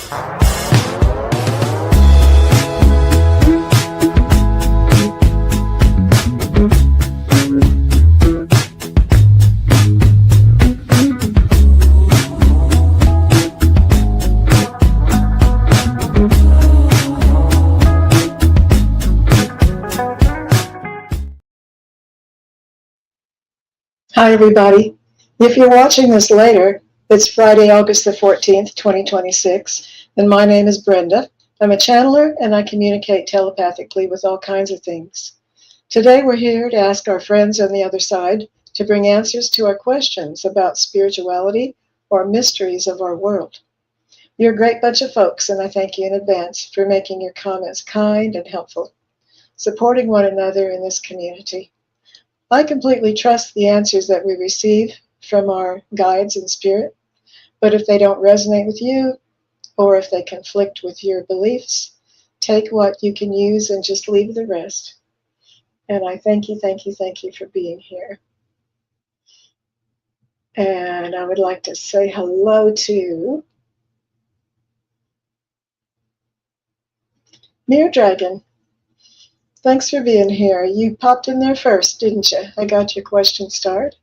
Hi, everybody. If you're watching this later, it's Friday, August the 14th, 2026, and my name is Brenda. I'm a channeler, and I communicate telepathically with all kinds of things. Today, we're here to ask our friends on the other side to bring answers to our questions about spirituality or mysteries of our world. You're a great bunch of folks, and I thank you in advance for making your comments kind and helpful, supporting one another in this community. I completely trust the answers that we receive from our guides in spirit, but if they don't resonate with you, or if they conflict with your beliefs, take what you can use and just leave the rest. And I thank you for being here. And I would like to say hello to Mere Dragon. Thanks for being here. You popped in there first, didn't you? I got your question started.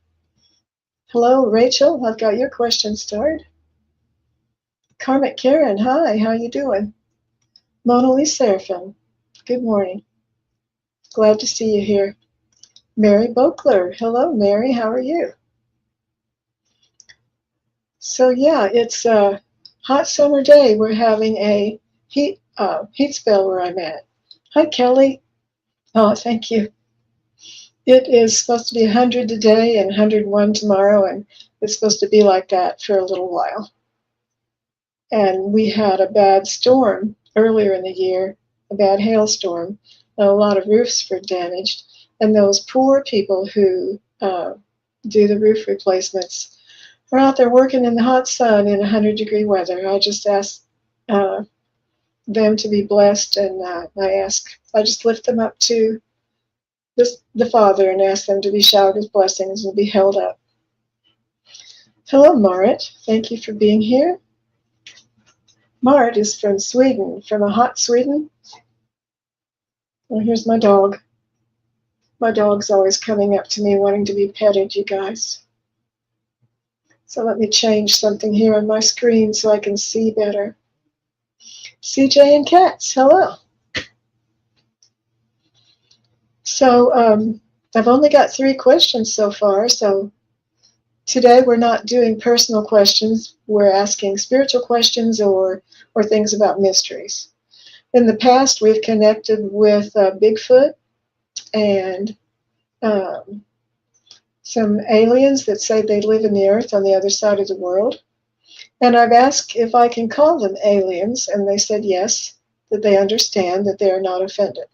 Hello, Rachel. I've got your question started. Karmic Karen, hi. How you doing? Mona Lisa Seraphim, good morning. Glad to see you here. Mary Bokler, hello, Mary. How are you? So yeah, it's a hot summer day. We're having a heat spell where I'm at. Hi, Kelly. Oh, thank you. It is supposed to be 100 today and 101 tomorrow, and it's supposed to be like that for a little while. And we had a bad storm earlier in the year, a bad hailstorm, and a lot of roofs were damaged. And those poor people who do the roof replacements are out there working in the hot sun in 100-degree weather. I just ask them to be blessed, and I just lift them up to the Father and ask them to be showered with blessings and be held up. Hello, Marit. Thank you for being here. Marit is from Sweden, from a hot Sweden. Well, here's my dog. My dog's always coming up to me wanting to be petted, you guys. So let me change something here on my screen so I can see better. CJ and Cats, hello. So I've only got 3 questions so far, so today we're not doing personal questions. We're asking spiritual questions or things about mysteries. In the past, we've connected with Bigfoot and some aliens that say they live in the earth on the other side of the world. And I've asked if I can call them aliens, and they said yes, that they understand, that they are not offended.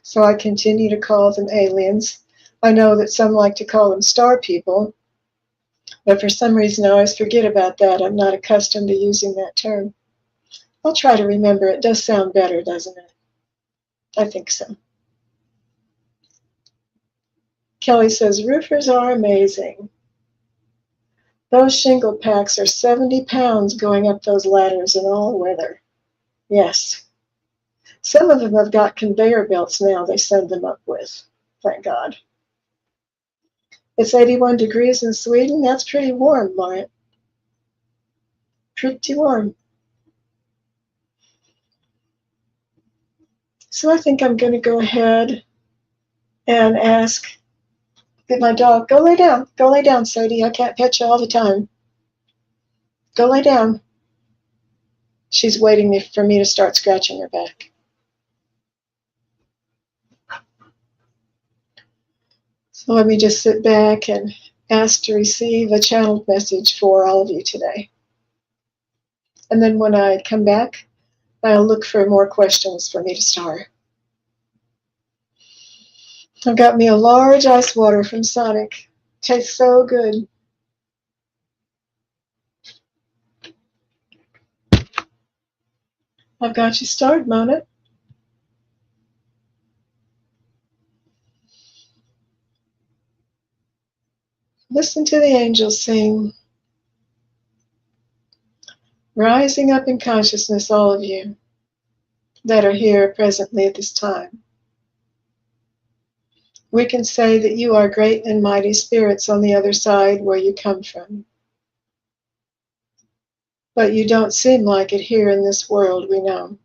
So I continue to call them aliens. I know that some like to call them star people, but for some reason I always forget about that. I'm not accustomed to using that term. I'll try to remember. It does sound better, doesn't it? I think so. Kelly says, roofers are amazing. Those shingle packs are 70 pounds going up those ladders in all weather. Yes. Some of them have got conveyor belts now they send them up with. Thank God. It's 81 degrees in Sweden. That's pretty warm, Marit. Pretty warm. So I think I'm going to go ahead and ask my dog, go lay down, Sadie. I can't pet you all the time. Go lay down. She's waiting for me to start scratching her back. So let me just sit back and ask to receive a channeled message for all of you today. And then when I come back, I'll look for more questions for me to start. I've got me a large ice water from Sonic. Tastes so good. I've got you started, Mona. Listen to the angels sing. rising up in consciousness, all of you that are here presently at this time. We can say that you are great and mighty spirits on the other side where you come from. But you don't seem like it here in this world, we know.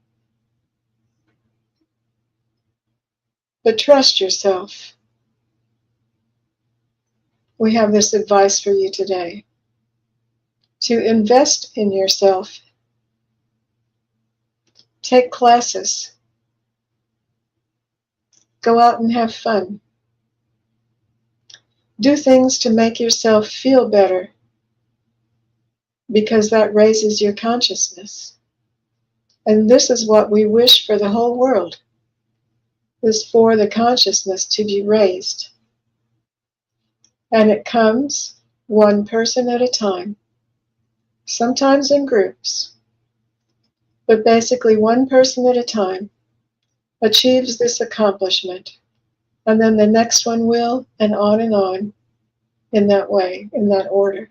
But trust yourself. We have this advice for you today. To invest in yourself. Take classes. Go out and have fun. Do things to make yourself feel better, because that raises your consciousness. And this is what we wish for the whole world, is for the consciousness to be raised. And it comes one person at a time, sometimes in groups, but basically one person at a time achieves this accomplishment, and then the next one will, and on in that way, in that order.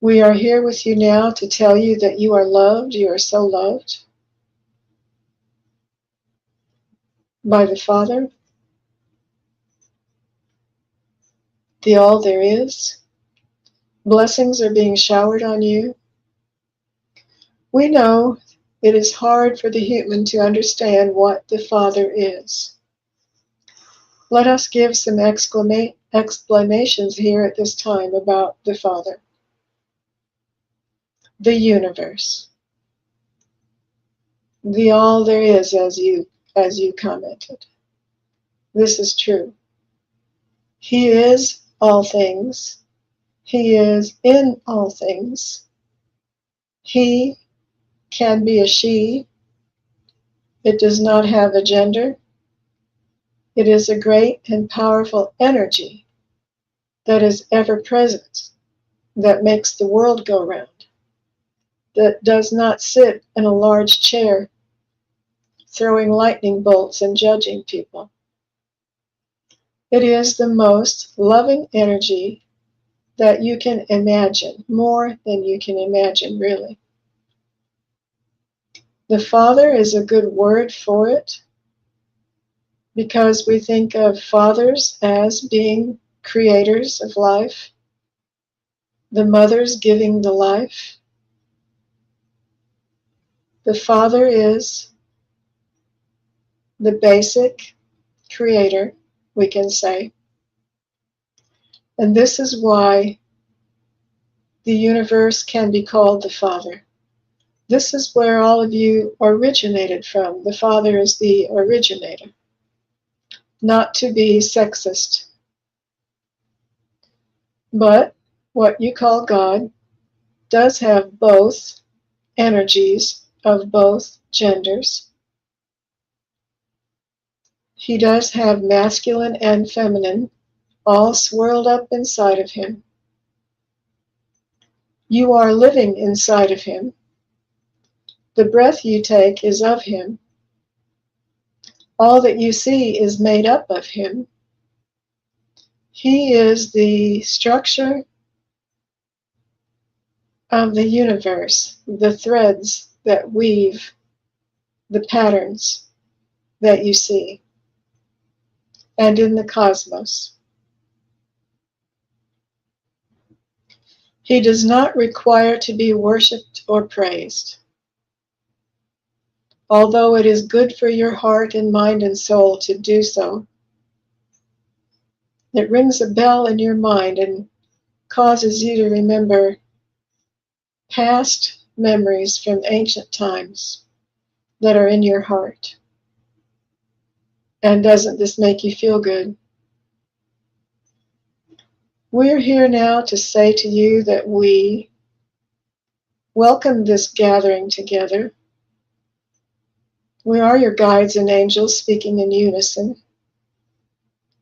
We are here with you now to tell you that you are loved. You are so loved by the Father, the all there is. Blessings are being showered on you. We know it is hard for the human to understand what the Father is. Let us give some explanations here at this time about the Father. The universe. The all there is, as you commented. This is true. He is all things. He is in all things. He can be a she. It does not have a gender. It is a great and powerful energy that is ever present, that makes the world go round, that does not sit in a large chair throwing lightning bolts and judging people. It is the most loving energy that you can imagine, more than you can imagine, really. The Father is a good word for it, because we think of fathers as being creators of life, the mothers giving the life. The Father is the basic creator, we can say. And this is why the universe can be called the Father. This is where all of you originated from. The Father is the originator. Not to be sexist, but what you call God does have both energies of both genders. He does have masculine and feminine all swirled up inside of him. You are living inside of him. The breath you take is of him. All that you see is made up of him. He is the structure of the universe, the threads that weave the patterns that you see, and in the cosmos. He does not require to be worshipped or praised. Although it is good for your heart and mind and soul to do so, it rings a bell in your mind and causes you to remember past memories from ancient times that are in your heart. And doesn't this make you feel good? We're here now to say to you that we welcome this gathering together. We are your guides and angels speaking in unison.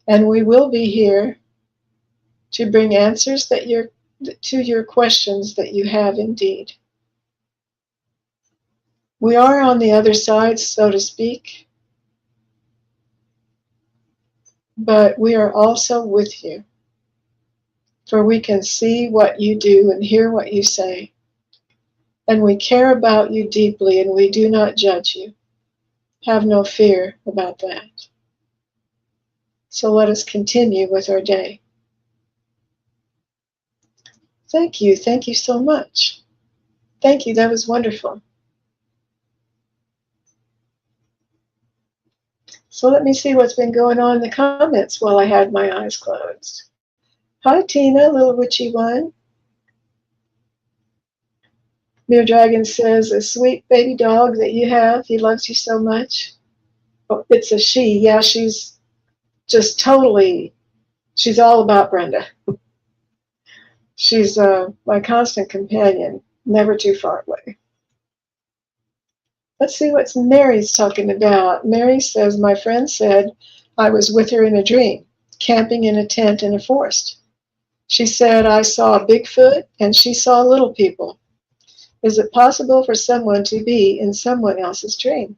And we will be here to bring answers to your questions that you have indeed. We are on the other side, so to speak, but we are also with you, for we can see what you do and hear what you say. And we care about you deeply, and we do not judge you. Have no fear about that. So let us continue with our day. Thank you. Thank you so much. Thank you. That was wonderful. So let me see what's been going on in the comments while I had my eyes closed. Hi, Tina, little witchy one. Mere Dragon says, a sweet baby dog that you have. He loves you so much. Oh, it's a she. Yeah, she's just totally, she's all about Brenda. She's my constant companion, never too far away. Let's see what Mary's talking about. Mary says, my friend said I was with her in a dream, camping in a tent in a forest. She said I saw Bigfoot and she saw little people. Is it possible for someone to be in someone else's dream?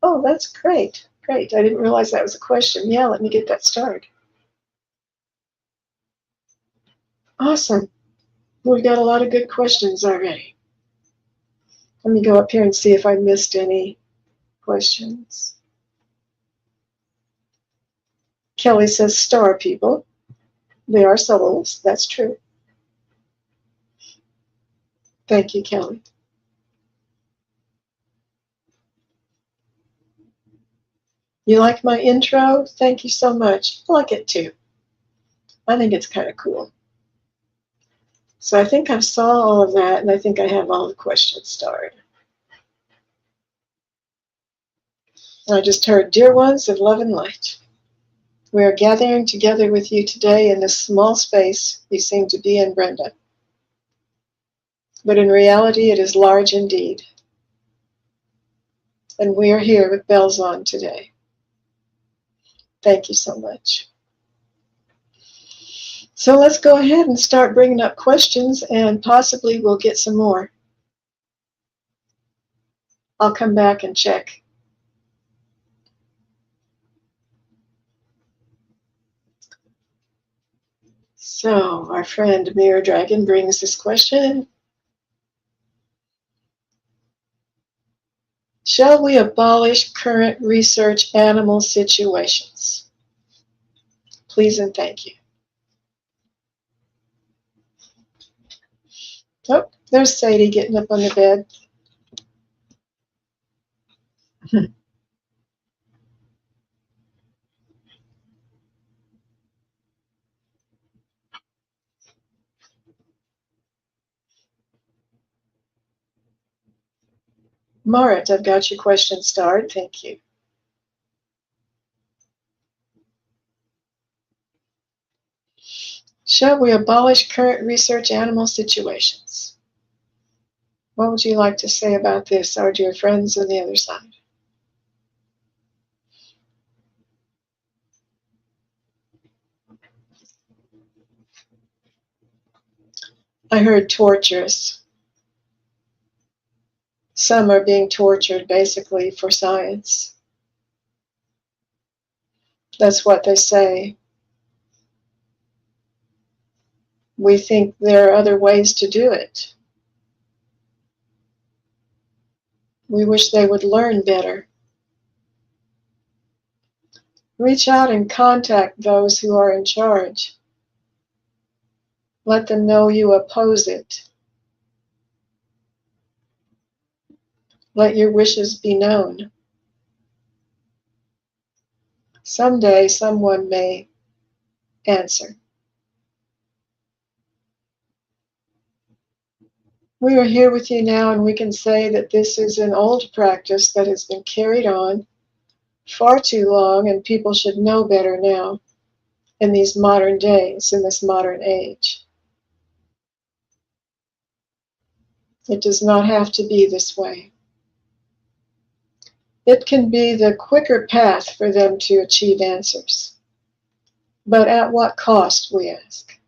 Oh, that's great. Great. I didn't realize that was a question. Yeah, let me get that started. Awesome. We got a lot of good questions already. Let me go up here and see if I missed any questions. Kelly says, star people. They are souls. That's true. Thank you, Kelly. You like my intro? Thank you so much. I like it too. I think it's kind of cool. So I think I saw all of that, and I think I have all the questions started. I just heard, dear ones of love and light, we are gathering together with you today in this small space you seem to be in, Brenda. But in reality, it is large indeed. And we are here with bells on today. Thank you so much. So let's go ahead and start bringing up questions, and possibly we'll get some more. I'll come back and check. So our friend Mirror Dragon brings this question. Shall we abolish current research animal situations? Please and thank you. Oh, there's Sadie getting up on the bed. Marit, I've got your question started. Thank you. Shall we abolish current research animal situations? What would you like to say about this, our dear friends on the other side? I heard torturous. Some are being tortured basically for science. That's what they say. We think there are other ways to do it. We wish they would learn better. Reach out and contact those who are in charge. Let them know you oppose it. Let your wishes be known. Someday someone may answer. We are here with you now, and we can say that this is an old practice that has been carried on far too long, and people should know better now in these modern days, in this modern age. It does not have to be this way. It can be the quicker path for them to achieve answers. But at what cost, we ask?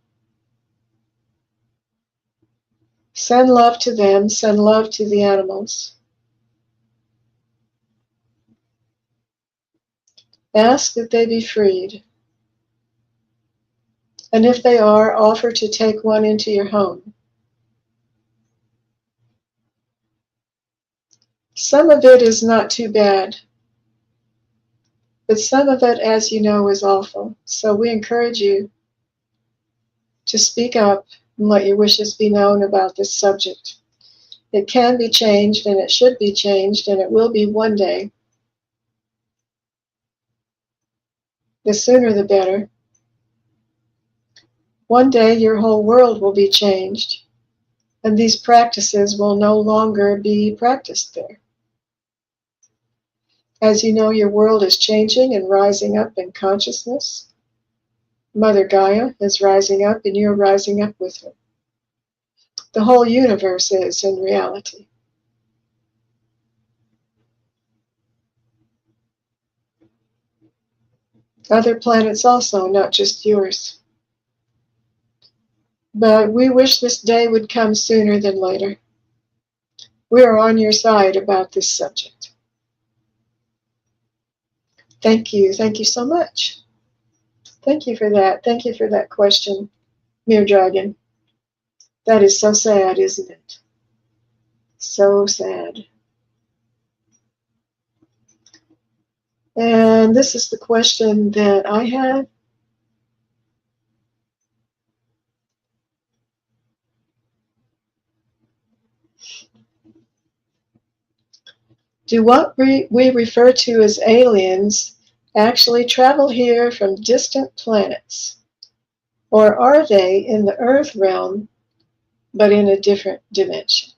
Send love to them, send love to the animals. Ask that they be freed. And if they are, offer to take one into your home. Some of it is not too bad, but some of it, as you know, is awful. So we encourage you to speak up and let your wishes be known about this subject. It can be changed, and it should be changed, and it will be one day. The sooner the better. One day your whole world will be changed, and these practices will no longer be practiced there. As you know, your world is changing and rising up in consciousness. Mother Gaia is rising up, and you're rising up with her. The whole universe is in reality. Other planets also, not just yours. But we wish this day would come sooner than later. We are on your side about this subject. Thank you. Thank you so much. Thank you for that. Thank you for that question, Mere Dragon. That is so sad, isn't it? So sad. And this is the question that I had. Do what we refer to as aliens actually travel here from distant planets? Or are they in the Earth realm, but in a different dimension?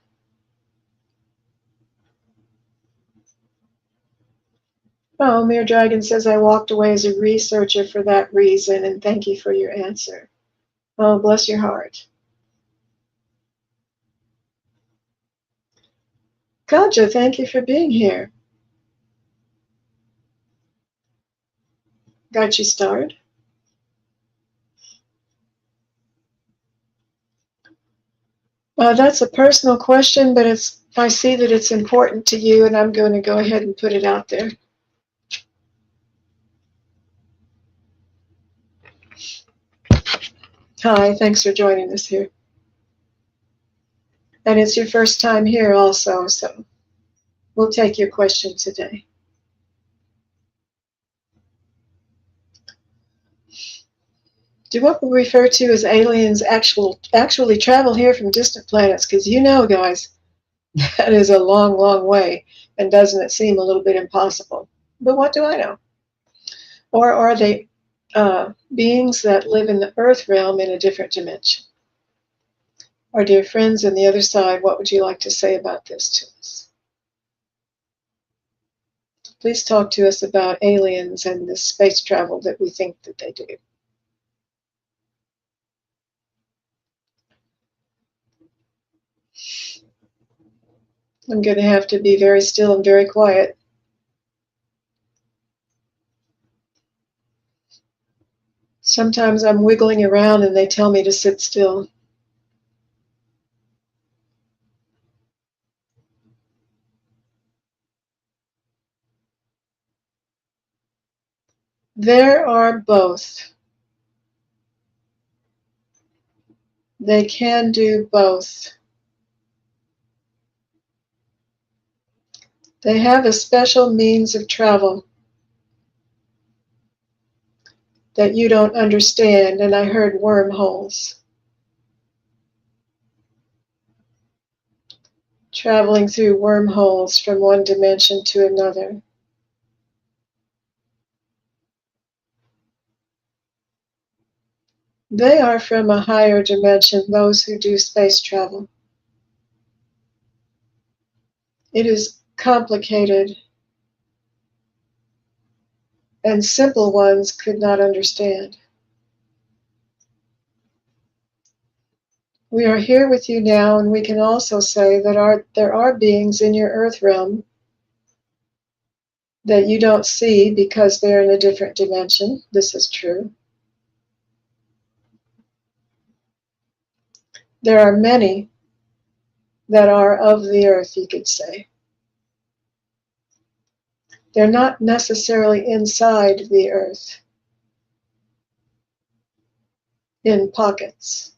Oh, Mere Dragon says, I walked away as a researcher for that reason, and thank you for your answer. Oh, bless your heart. Kaja, thank you for being here. Got you started? That's a personal question, but I see that it's important to you, and I'm going to go ahead and put it out there. Hi, thanks for joining us here. And it's your first time here also, so we'll take your question today. Do what we refer to as aliens actually travel here from distant planets? Because you know, guys, that is a long, long way, and doesn't it seem a little bit impossible? But what do I know? Or are they beings that live in the Earth realm in a different dimension? Our dear friends on the other side, what would you like to say about this to us? Please talk to us about aliens and this space travel that we think that they do. I'm going to have to be very still and very quiet. Sometimes I'm wiggling around and they tell me to sit still. There are both. They can do both. They have a special means of travel that you don't understand, and I heard wormholes. Traveling through wormholes from one dimension to another. They are from a higher dimension, those who do space travel. It is complicated, and simple ones could not understand. We are here with you now, and we can also say that there are beings in your Earth realm that you don't see because they're in a different dimension. This is true. There are many that are of the Earth, you could say. They're not necessarily inside the Earth, in pockets,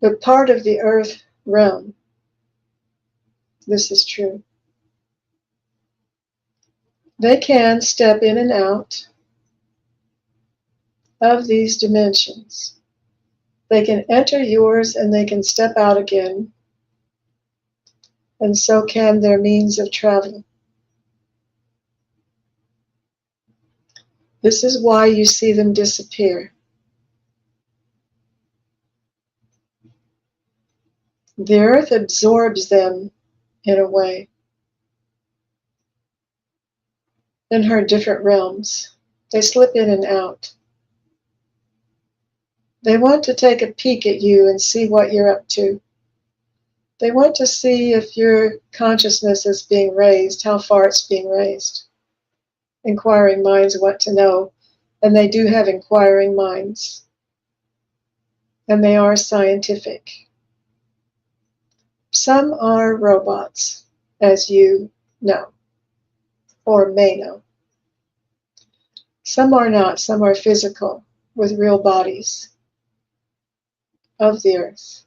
but part of the Earth realm. This is true. They can step in and out of these dimensions. They can enter yours and they can step out again, and so can their means of travel. This is why you see them disappear. The earth absorbs them in a way, in her different realms. They slip in and out. They want to take a peek at you and see what you're up to. They want to see if your consciousness is being raised, how far it's being raised. Inquiring minds want to know, and they do have inquiring minds, and they are scientific. Some are robots, as you know, or may know. Some are not, some are physical, with real bodies of the earth.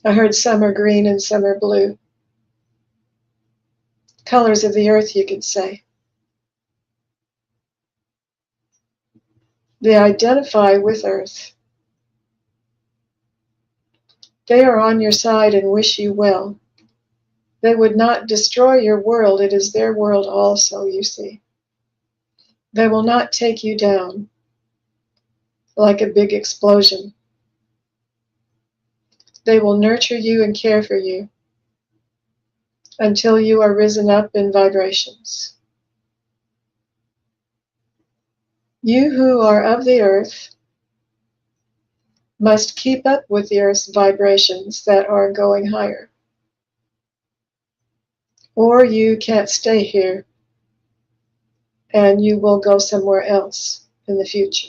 I heard some are green and some are blue. Colors of the earth, you could say. They identify with earth. They are on your side and wish you well. They would not destroy your world. It is their world also, you see. They will not take you down like a big explosion. They will nurture you and care for you until you are risen up in vibrations. You who are of the earth must keep up with the earth's vibrations that are going higher. Or you can't stay here and you will go somewhere else in the future.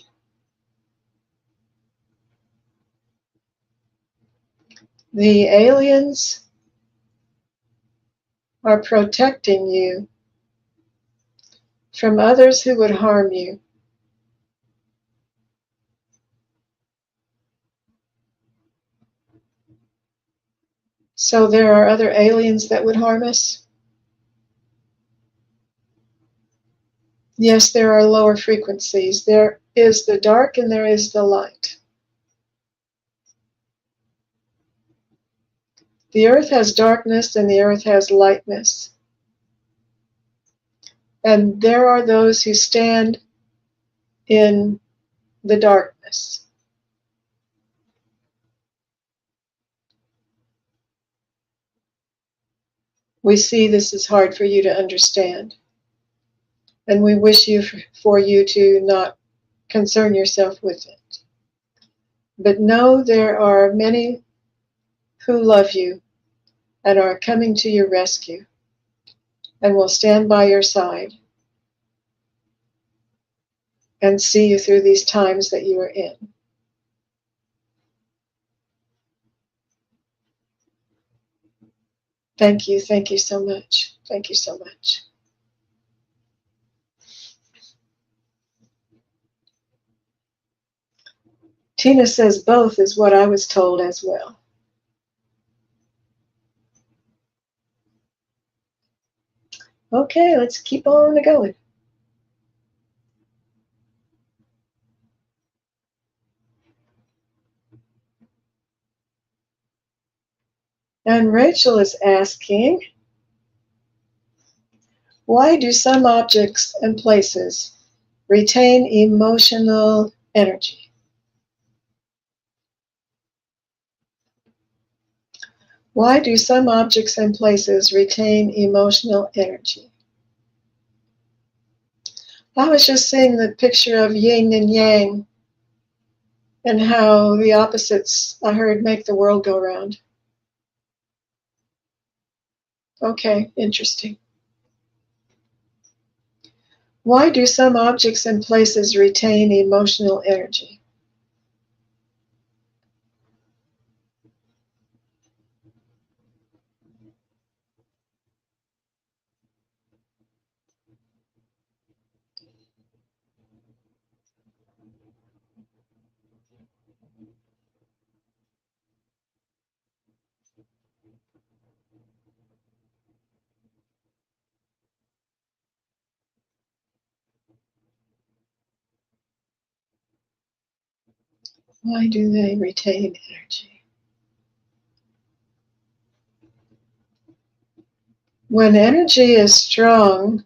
The aliens are protecting you from others who would harm you. So there are other aliens that would harm us? Yes, there are lower frequencies. There is the dark and there is the light. The earth has darkness and the earth has lightness. And there are those who stand in the darkness. We see this is hard for you to understand. And we wish for you to not concern yourself with it. But know there are many who love you and are coming to your rescue and will stand by your side and see you through these times that you are in. Thank you so much. Thank you so much. Tina says both is what I was told as well. Okay, let's keep on going. And Rachel is asking, why do some objects and places retain emotional energy? Why do some objects and places retain emotional energy? I was just seeing the picture of yin and yang and how the opposites, I heard, make the world go round. Okay, interesting. Why do some objects and places retain emotional energy? Why do they retain energy? When energy is strong,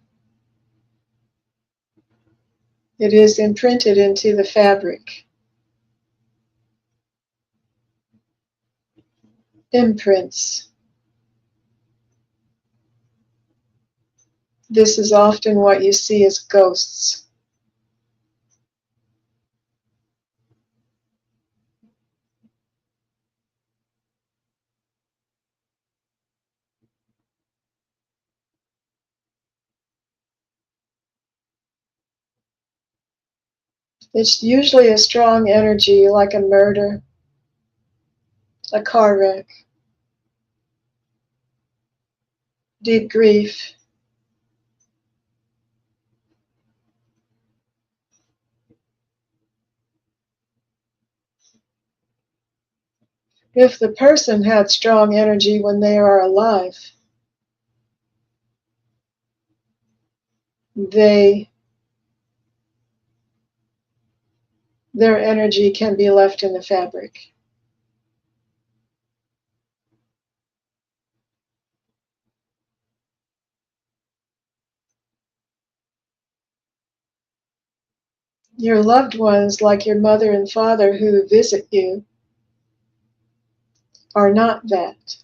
it is imprinted into the fabric. Imprints. This is often what you see as ghosts. It's usually a strong energy like a murder, a car wreck, deep grief. If the person had strong energy when they are alive, their energy can be left in the fabric. Your loved ones, like your mother and father who visit you, are not that.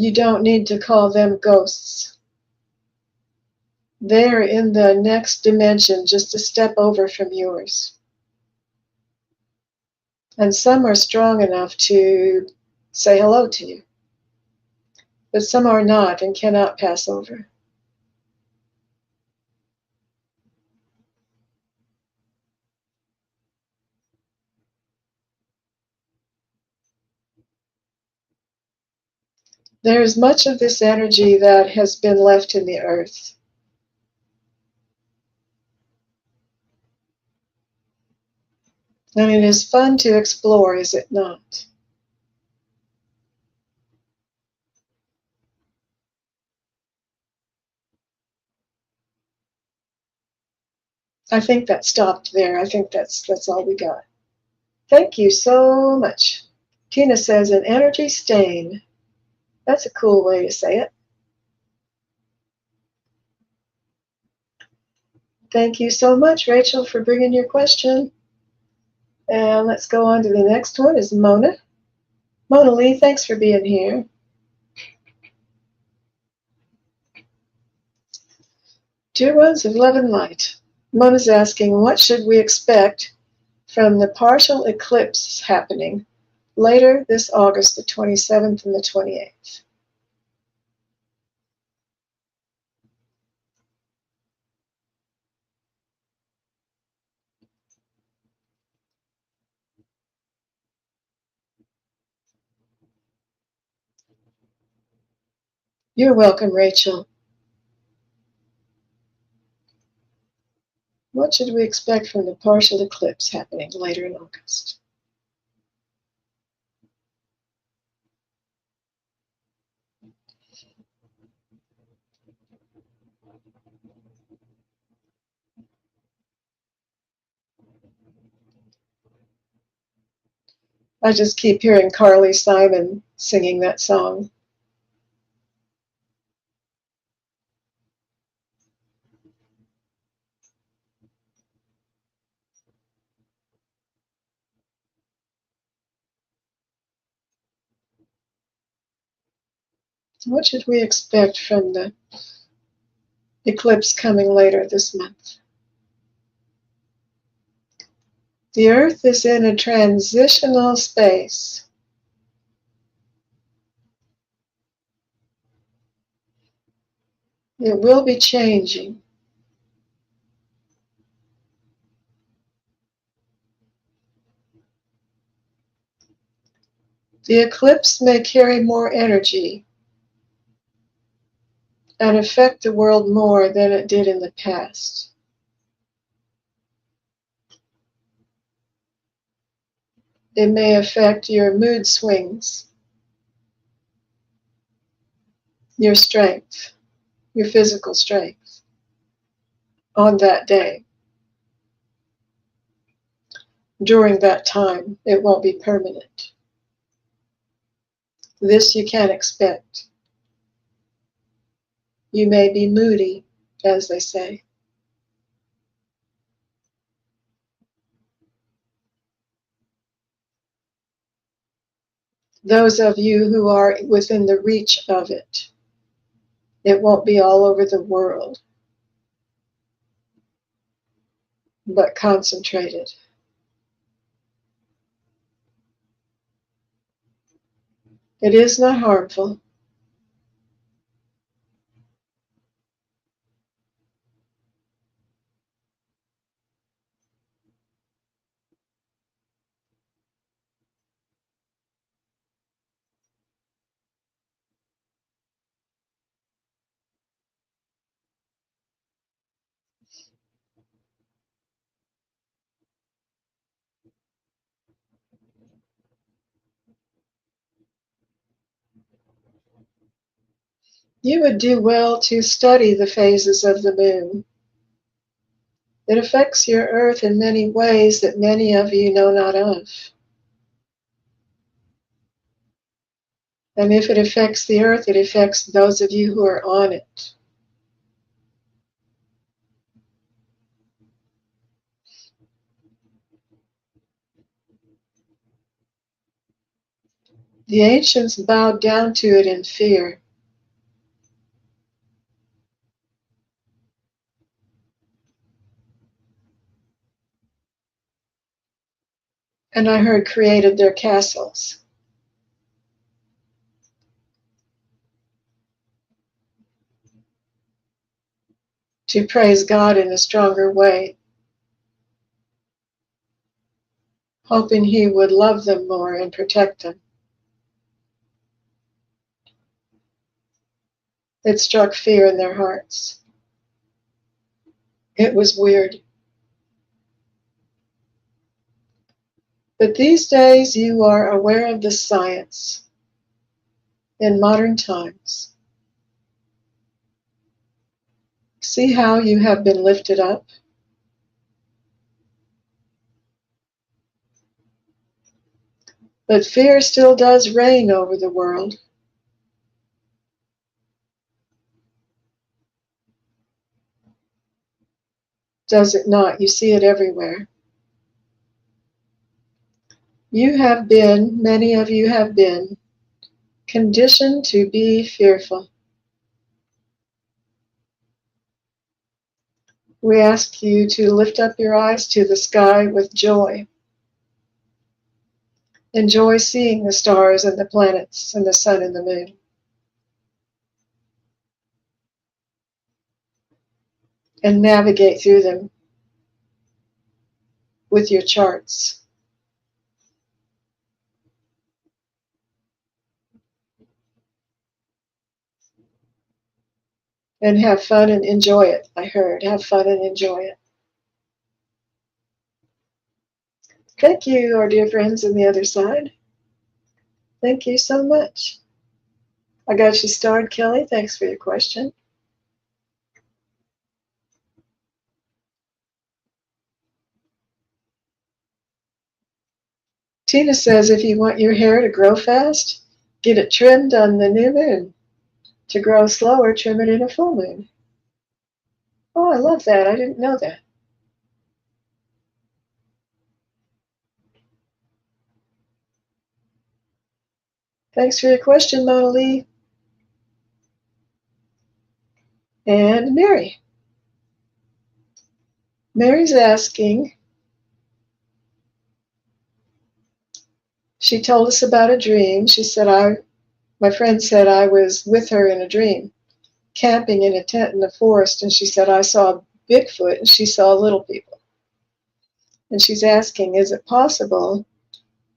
You don't need to call them ghosts. They're in the next dimension, just a step over from yours. And some are strong enough to say hello to you, but some are not and cannot pass over. There is much of this energy that has been left in the earth. And it is fun to explore, is it not? I think that stopped there. I think that's all we got. Thank you so much. Tina says an energy stain. That's a cool way to say it. Thank you so much, Rachel, for bringing your question. And let's go on to the next one is Mona. Mona Lee, thanks for being here. Dear ones of love and light, Mona's asking, what should we expect from the partial eclipse happening later this August, the 27th and the 28th? You're welcome, Rachel. What should we expect from the partial eclipse happening later in August? I just keep hearing Carly Simon singing that song. What should we expect from the eclipse coming later this month? The Earth is in a transitional space. It will be changing. The eclipse may carry more energy and affect the world more than it did in the past. It may affect your mood swings your strength, your physical strength on that day. During that time, it won't be permanent. This you can expect. You may be moody, as they say. Those of you who are within the reach of it, it won't be all over the world, but concentrated. It is not harmful. You would do well to study the phases of the moon. It affects your earth in many ways that many of you know not of. And if it affects the earth, it affects those of you who are on it. The ancients bowed down to it in fear. And I heard created their castles. To praise God in a stronger way, hoping He would love them more and protect them. It struck fear in their hearts. It was weird. But these days you are aware of the science in modern times. See how you have been lifted up? But fear still does reign over the world. Does it not? You see it everywhere. You have been, many of you have been, conditioned to be fearful. We ask you to lift up your eyes to the sky with joy. Enjoy seeing the stars and the planets and the sun and the moon. And navigate through them with your charts. And have fun and enjoy it. I heard, have fun and enjoy it. Thank you, our dear friends on the other side. Thank you so much. I got you started, Kelly. Thanks for your question. Tina says if you want your hair to grow fast, get it trimmed on the new moon. To grow slower, trim it in a full moon. Oh, I love that. I didn't know that. Thanks for your question, Mona Lee. And Mary. Mary's asking, she told us about a dream. She said, my friend said I was with her in a dream, camping in a tent in the forest, and she said I saw Bigfoot and she saw little people. And she's asking, is it possible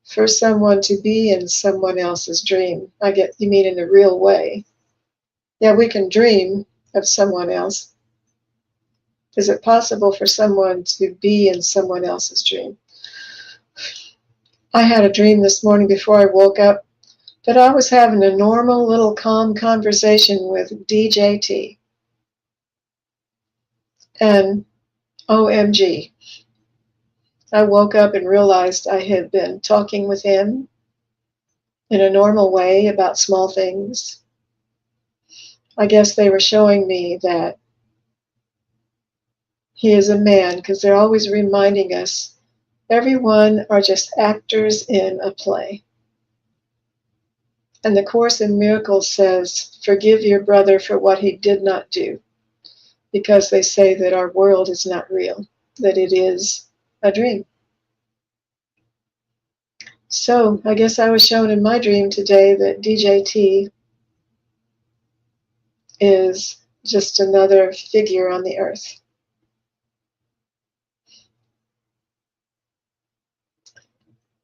for someone to be in someone else's dream? I get, you mean in a real way? Yeah, we can dream of someone else. Is it possible for someone to be in someone else's dream? I had a dream this morning before I woke up that I was having a normal little calm conversation with DJT. And OMG, I woke up and realized I had been talking with him in a normal way about small things. I guess they were showing me that he is a man because they're always reminding us everyone are just actors in a play. And the Course in Miracles says, forgive your brother for what he did not do, because they say that our world is not real, that it is a dream. So I guess I was shown in my dream today that DJT is just another figure on the earth.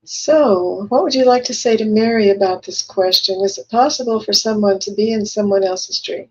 So, what would you like to say to Mary about this question? Is it possible for someone to be in someone else's dream?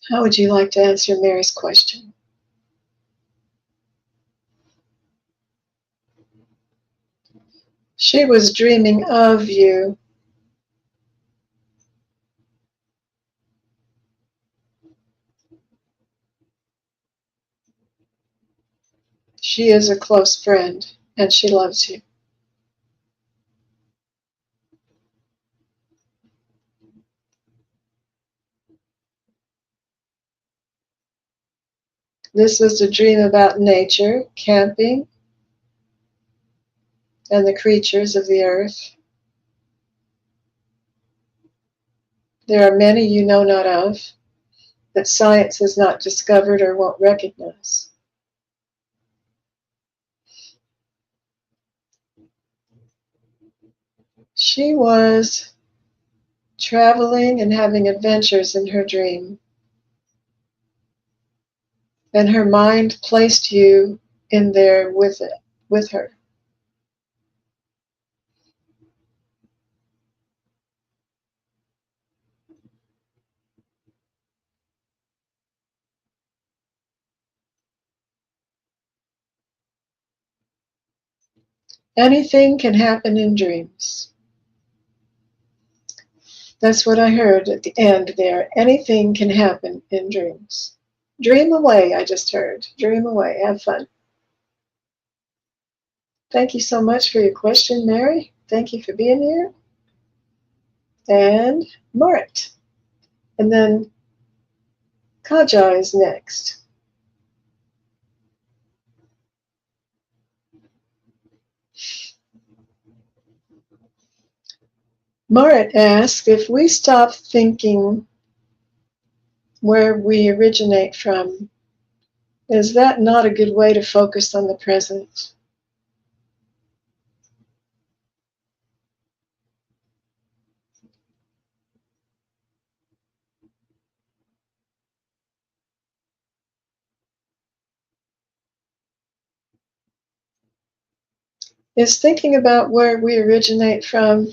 How would you like to answer Mary's question? She was dreaming of you. She is a close friend, and she loves you. This was a dream about nature, camping, and the creatures of the earth. There are many you know not of that science has not discovered or won't recognize. She was traveling and having adventures in her dream, and her mind placed you in there with her. Anything can happen in dreams. That's what I heard at the end there. Anything can happen in dreams. Dream away, I just heard. Dream away. Have fun. Thank you so much for your question, Mary. Thank you for being here. And Marit. And then Kaja is next. Marit asks, if we stop thinking where we originate from, is that not a good way to focus on the present? Is thinking about where we originate from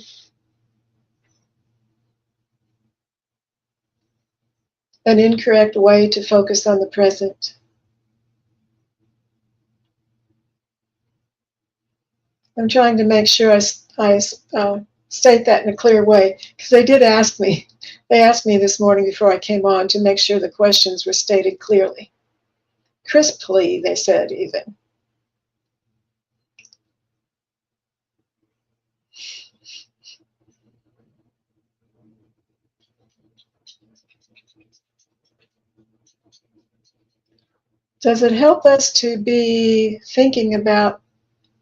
an incorrect way to focus on the present? I'm trying to make sure I state that in a clear way, because they did ask me. They asked me this morning before I came on to make sure the questions were stated clearly. Crisply, they said, even. Does it help us to be thinking about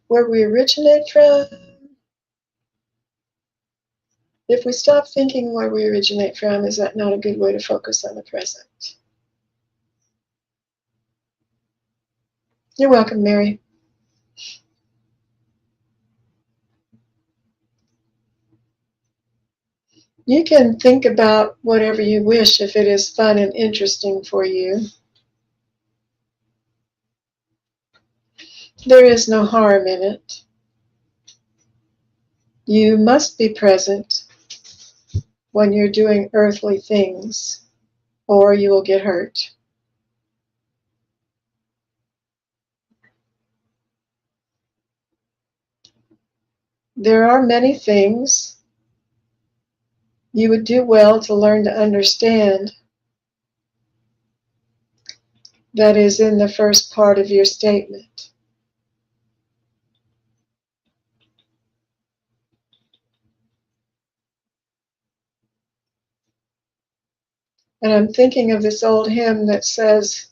where we originate from? If we stop thinking where we originate from, is that not a good way to focus on the present? You're welcome, Mary. You can think about whatever you wish if it is fun and interesting for you. There is no harm in it. You must be present when you're doing earthly things, or you will get hurt. There are many things you would do well to learn to understand that is in the first part of your statement. And I'm thinking of this old hymn that says,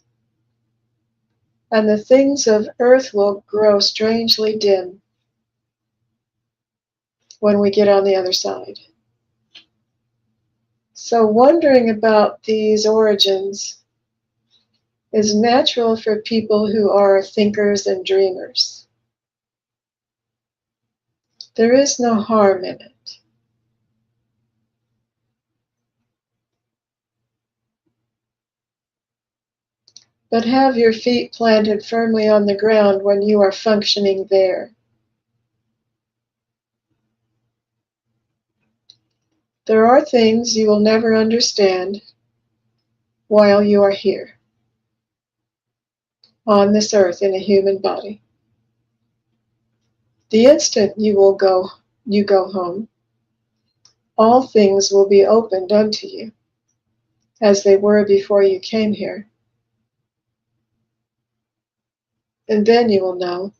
"And the things of earth will grow strangely dim when we get on the other side." So wondering about these origins is natural for people who are thinkers and dreamers. There is no harm in it. But have your feet planted firmly on the ground when you are functioning there. There are things you will never understand while you are here on this earth in a human body. The instant you go home, all things will be opened unto you as they were before you came here. And then you will know.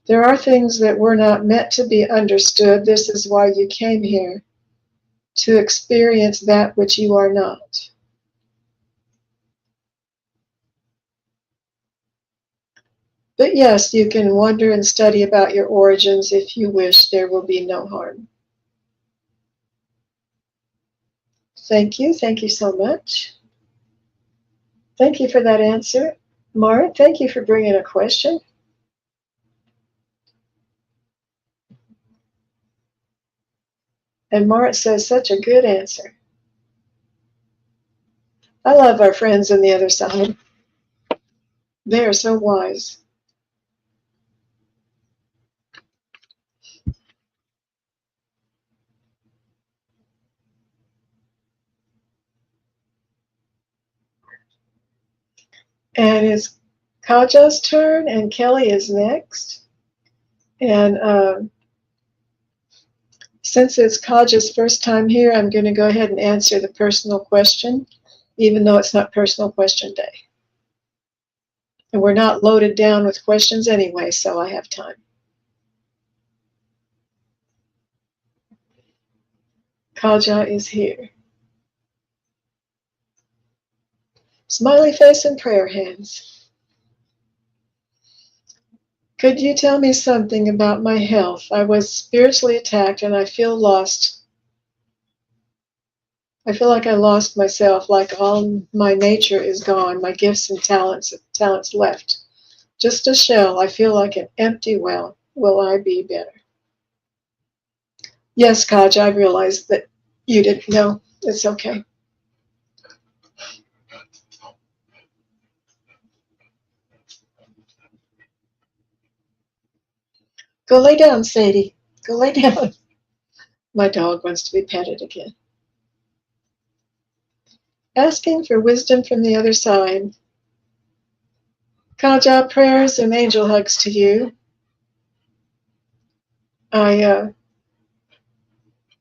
There are things that were not meant to be understood. This is why you came here, to experience that which you are not. But yes, you can wonder and study about your origins if you wish. There will be no harm. Thank you. Thank you so much. Thank you for that answer. Marit, thank you for bringing a question. And Marit says, such a good answer. I love our friends on the other side. They are so wise. And it's Kaja's turn, and Kelly is next. And since it's Kaja's first time here, I'm going to go ahead and answer the personal question, even though it's not personal question day. And we're not loaded down with questions anyway, so I have time. Kaja is here. Smiley face and prayer hands. Could you tell me something about my health? I was spiritually attacked and I feel lost. I feel like I lost myself, like all my nature is gone, my gifts and talents left. Just a shell. I feel like an empty well. Will I be better? Yes, Kaj, I realized that you didn't know. It's okay. Go lay down, Sadie. Go lay down. My dog wants to be petted again. Asking for wisdom from the other side. Kaja, prayers and angel hugs to you. I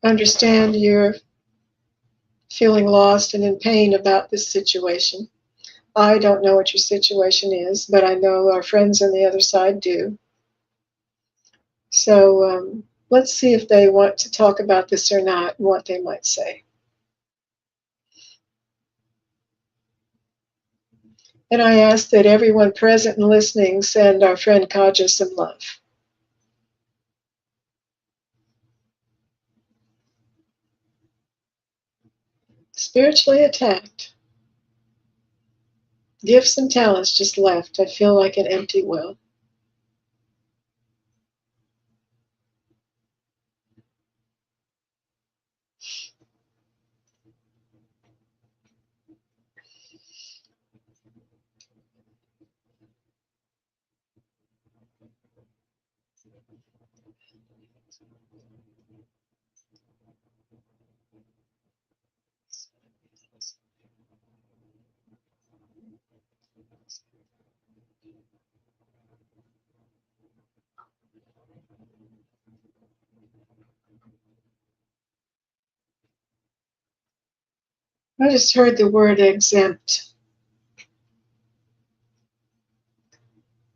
understand you're feeling lost and in pain about this situation. I don't know what your situation is, but I know our friends on the other side do. So let's see if they want to talk about this or not and what they might say. And I ask that everyone present and listening send our friend Kaja some love. Spiritually attacked. Gifts and talents just left. I feel like an empty well. I just heard the word exempt.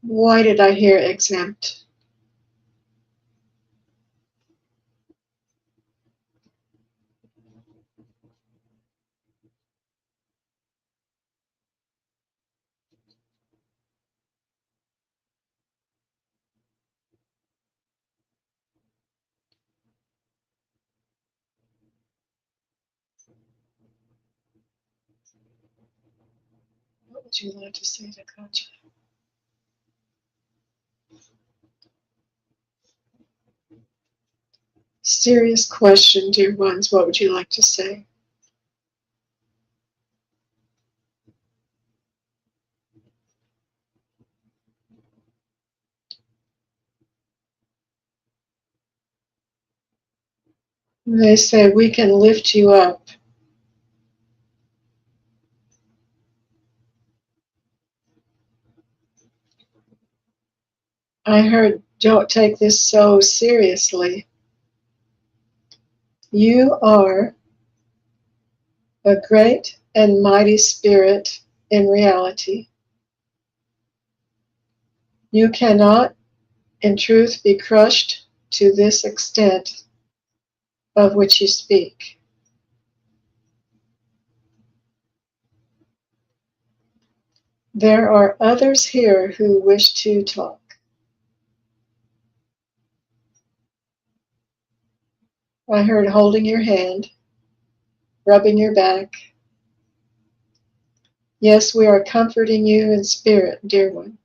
Why did I hear exempt? What would you like to say to Concha? Serious question, dear ones. What would you like to say? They say we can lift you up. I heard, don't take this so seriously. You are a great and mighty spirit in reality. You cannot, in truth, be crushed to this extent of which you speak. There are others here who wish to talk. I heard holding your hand, rubbing your back. Yes, we are comforting you in spirit, dear one.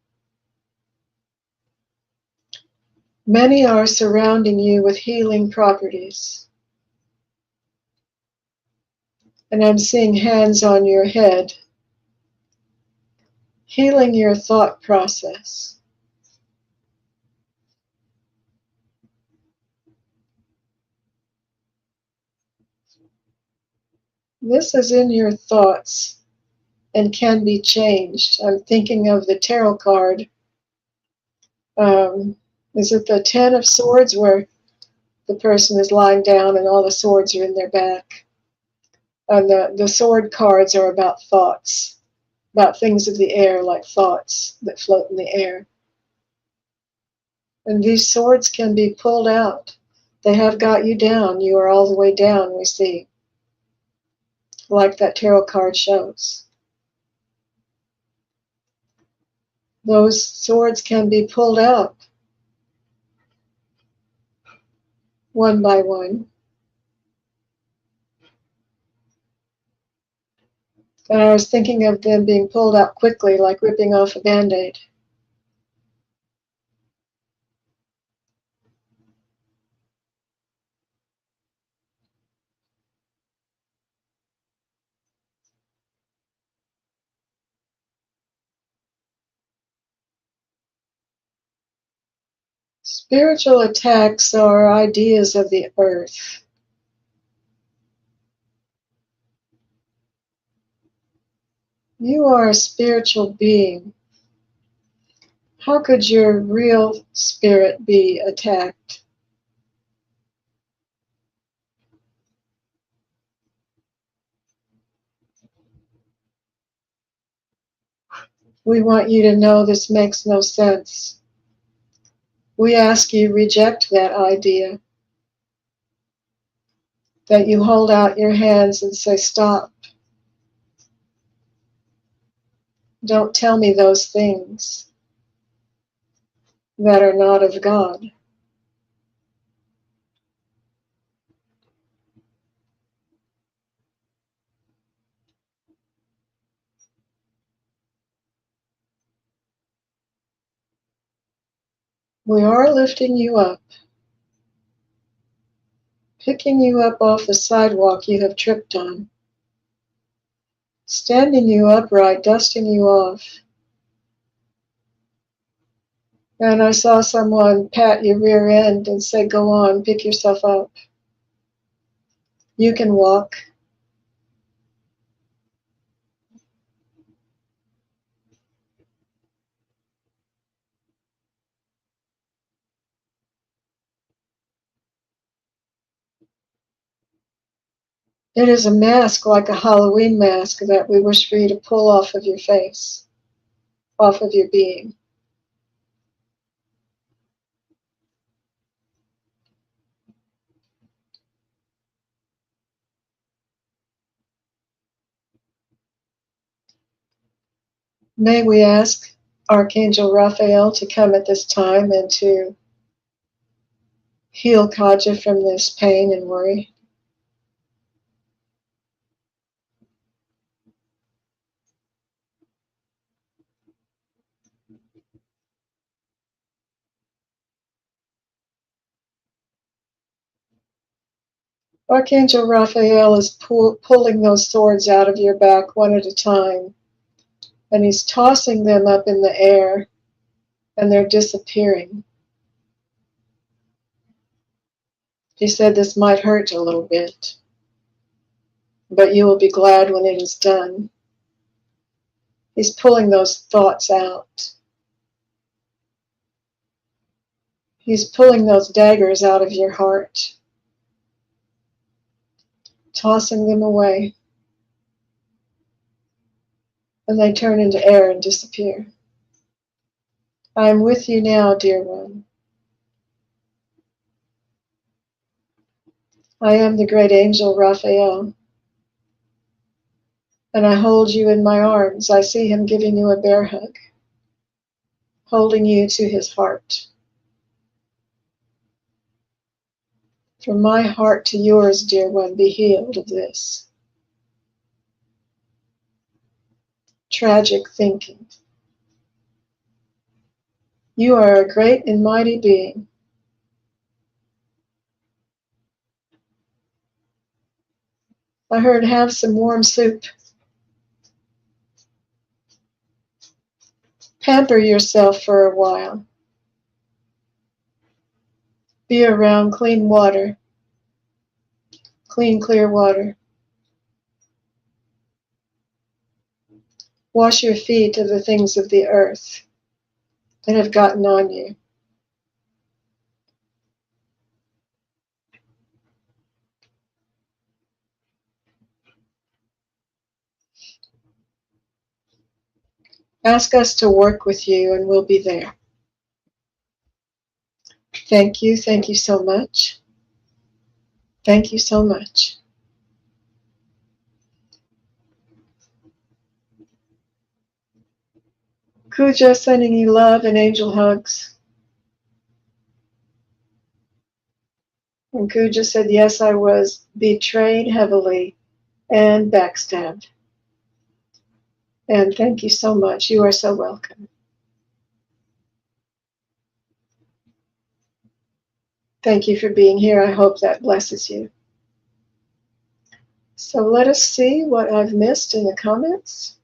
Many are surrounding you with healing properties. And I'm seeing hands on your head, healing your thought process. This is in your thoughts and can be changed. I'm thinking of the tarot card. Is it the Ten of Swords where the person is lying down and all the swords are in their back? And the sword cards are about thoughts, about things of the air, like thoughts that float in the air. And these swords can be pulled out. They have got you down. You are all the way down, we see, like that tarot card shows. Those swords can be pulled out one by one. And I was thinking of them being pulled out quickly, like ripping off a Band-Aid. Spiritual attacks are ideas of the earth. You are a spiritual being. How could your real spirit be attacked? We want you to know this makes no sense. We ask you reject that idea, that you hold out your hands and say, stop. Don't tell me those things that are not of God. We are lifting you up, picking you up off the sidewalk you have tripped on, standing you upright, dusting you off. And I saw someone pat your rear end and say, go on, pick yourself up. You can walk. It is a mask like a Halloween mask that we wish for you to pull off of your face, off of your being. May we ask Archangel Raphael to come at this time and to heal Kaja from this pain and worry. Archangel Raphael is pulling those swords out of your back one at a time, and he's tossing them up in the air, and they're disappearing. He said this might hurt a little bit, but you will be glad when it is done. He's pulling those thoughts out. He's pulling those daggers out of your heart, tossing them away, and they turn into air and disappear. I am with you now, dear one. I am the great angel Raphael, and I hold you in my arms. I see him giving you a bear hug, holding you to his heart. From my heart to yours, dear one, be healed of this tragic thinking. You are a great and mighty being. I heard have some warm soup. Pamper yourself for a while. Be around clean water, clean, clear water. Wash your feet of the things of the earth that have gotten on you. Ask us to work with you and we'll be there. Thank you so much. Thank you so much. Kuja sending you love and angel hugs. And Kuja said, yes, I was betrayed heavily and backstabbed. And thank you so much. You are so welcome. Thank you for being here. I hope that blesses you. So let us see what I've missed in the comments.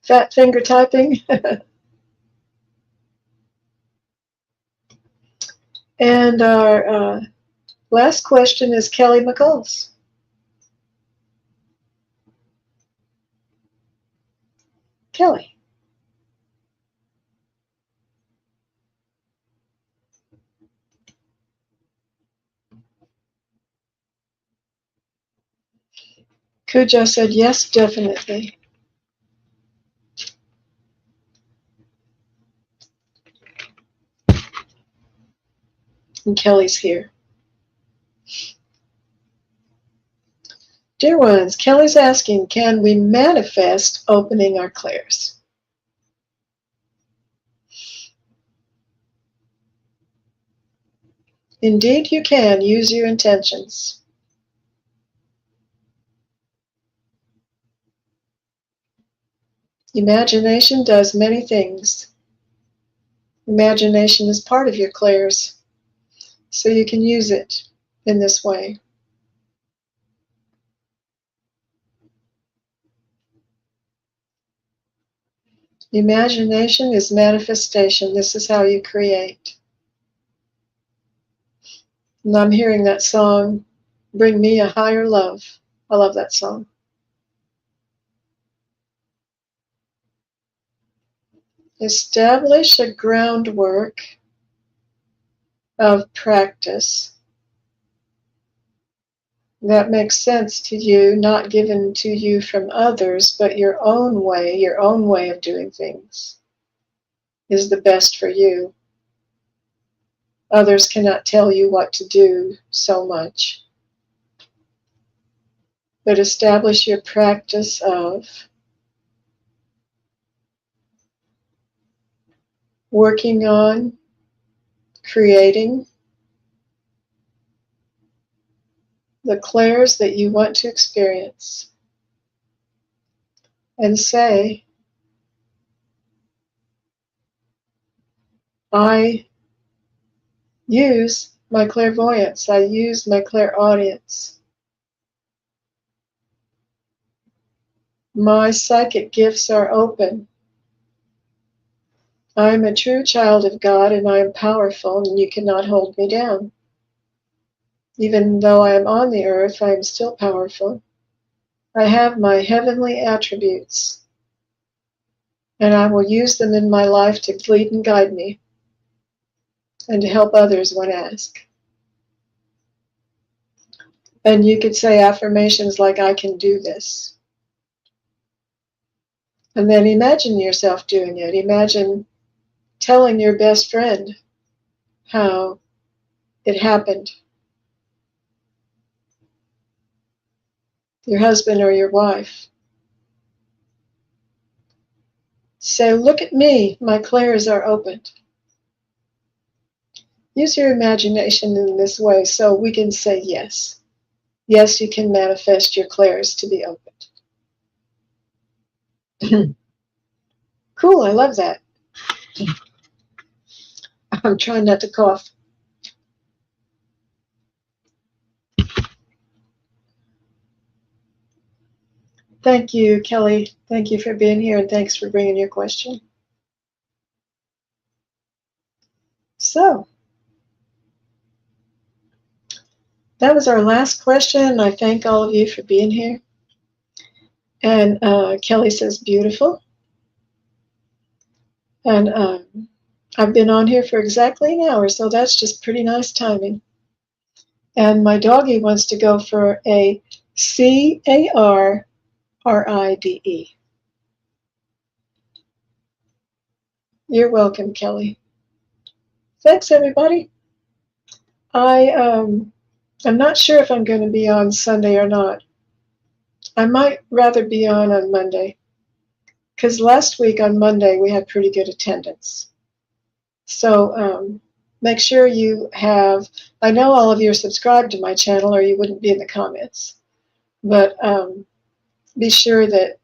Fat finger typing. And our last question is Kelly McCulls. Kelly. Cujo said, yes, definitely. And Kelly's here. Dear ones, Kelly's asking, can we manifest opening our clairs? Indeed, you can. Use your intentions. Imagination does many things. Imagination is part of your clairs, so you can use it in this way. Imagination is manifestation. This is how you create. And I'm hearing that song, Bring Me a Higher Love. I love that song. Establish a groundwork of practice that makes sense to you, not given to you from others, but your own way of doing things is the best for you. Others cannot tell you what to do so much. But establish your practice of working on creating the clairs that you want to experience. And say, I use my clairvoyance, I use my clairaudience. My psychic gifts are open. I am a true child of God and I am powerful and you cannot hold me down. Even though I am on the earth, I am still powerful. I have my heavenly attributes and I will use them in my life to lead and guide me and to help others when asked. And you could say affirmations like, I can do this. And then imagine yourself doing it. Imagine telling your best friend how it happened. Your husband or your wife. Say, look at me, my clairs are opened. Use your imagination in this way so we can say yes. Yes, you can manifest your clairs to be opened. Cool, I love that. I'm trying not to cough. Thank you, Kelly. Thank you for being here and thanks for bringing your question. So, that was our last question. I thank all of you for being here. And Kelly says, beautiful. And I've been on here for exactly an hour, so that's just pretty nice timing. And my doggie wants to go for a CARRIDE. You're welcome, Kelly. Thanks, everybody. I'm not sure if I'm going to be on Sunday or not. I might rather be on Monday, because last week on Monday we had pretty good attendance. So make sure you have, I know all of you are subscribed to my channel or you wouldn't be in the comments, but be sure that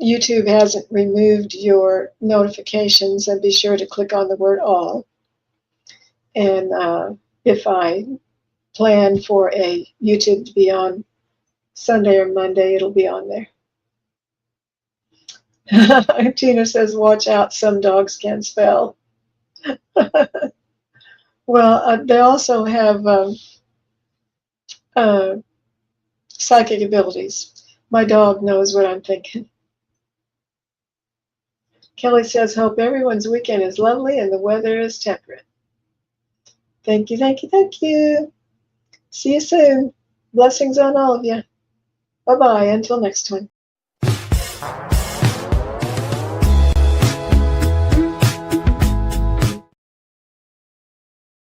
YouTube hasn't removed your notifications and be sure to click on the word all. And if I plan for a YouTube to be on Sunday or Monday, it'll be on there. Tina says, watch out, some dogs can spell. Well, they also have psychic abilities. My dog knows what I'm thinking. Kelly says, hope everyone's weekend is lovely and the weather is temperate. Thank you, thank you, thank you. See you soon. Blessings on all of you. Bye-bye. Until next time.